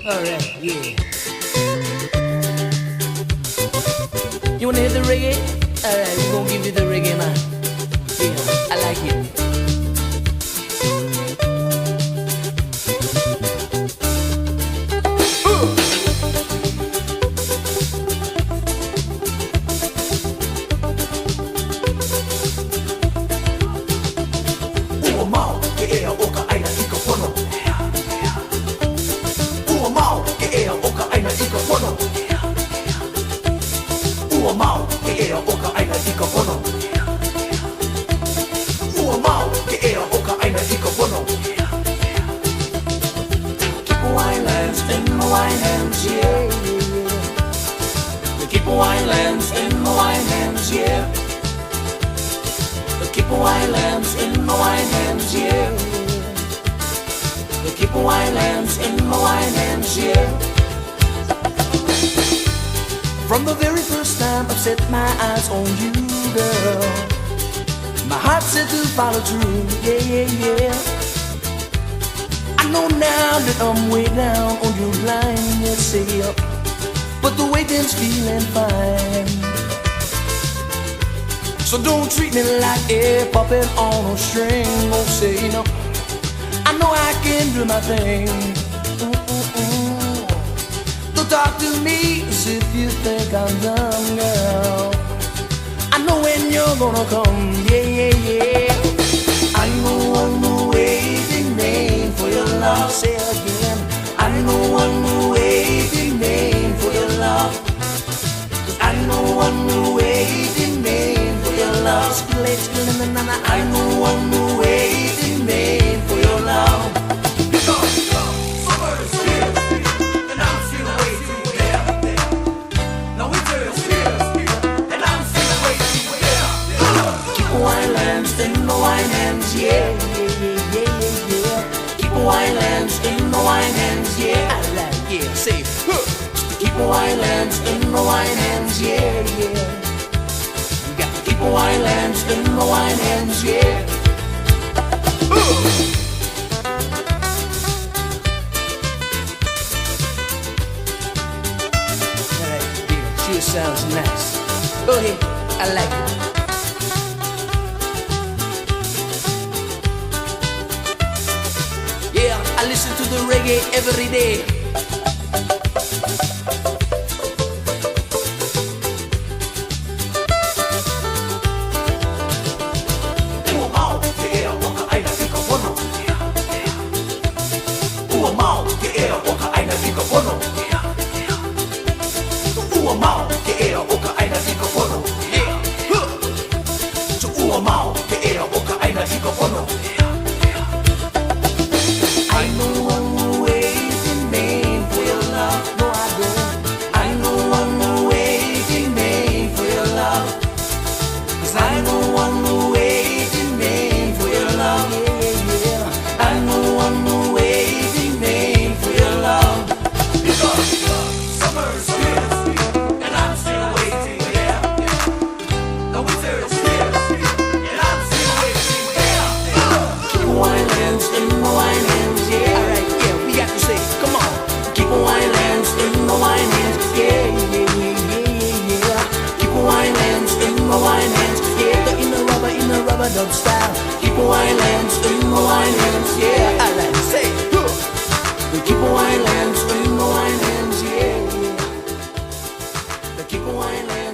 Alright, yeah. You wanna hit the reggae? Alright, we're gonna give you the reggae, man. Yeah, I like it. Winelands in my wine hands, yeah. Keep winelands in my wine hands, yeah. Keep winelands in my wine hands, yeah. From the very first time I've set my eyes on you, girl, my heart said to follow through, yeah, yeah, yeah. I know now that I'm way down on your line, yes, yeah. But the waiting's feeling fine. So don't treat me like a puppet on a string. Won't say no, I know I can do my thing. Don't talk to me as if you think I'm dumb, girl. I know when you're gonna come, yeah, yeah, yeah. I know I'm waiting name for your love. Say again, I know I'm waiting name for your love. 'Cause I know I'm waiting name for your love. I know I'm waiting name for your love. Summer is here, and I'm still waiting there. Now winter is here, and I'm still waiting there. Keep winelands in my wine hands, yeah, yeah, yeah, yeah, yeah. Keep winelands in my wine hands, yeah. I like, yeah, say, keep winelands in my wine hands, yeah, yeah. You got to keep winelands in my wine hands, yeah. Alright, yeah, sure sounds nice. Go ahead, I like it. Yeah, I listen to the reggae every day. I know I'm waiting name for your love. No, I don't. I know I'm waiting name for your love. 'Cause I know I'm waiting name for your love. Yeah, yeah. I know I'm waiting name for your love. Because summer is here, and I'm still waiting, yeah. The winter is here, and I'm still waiting, yeah. Keep winelands in my wine hands, yeah. Alright, yeah, we got to say, come on. Keep winelands in my wine hands, yeah, yeah, yeah, yeah, yeah. Keep winelands in my wine hands, yeah. In the rubber dub style. Keep winelands in my wine hands, yeah. Alright, say, keep winelands in my wine hands, yeah, yeah. Keep winelands.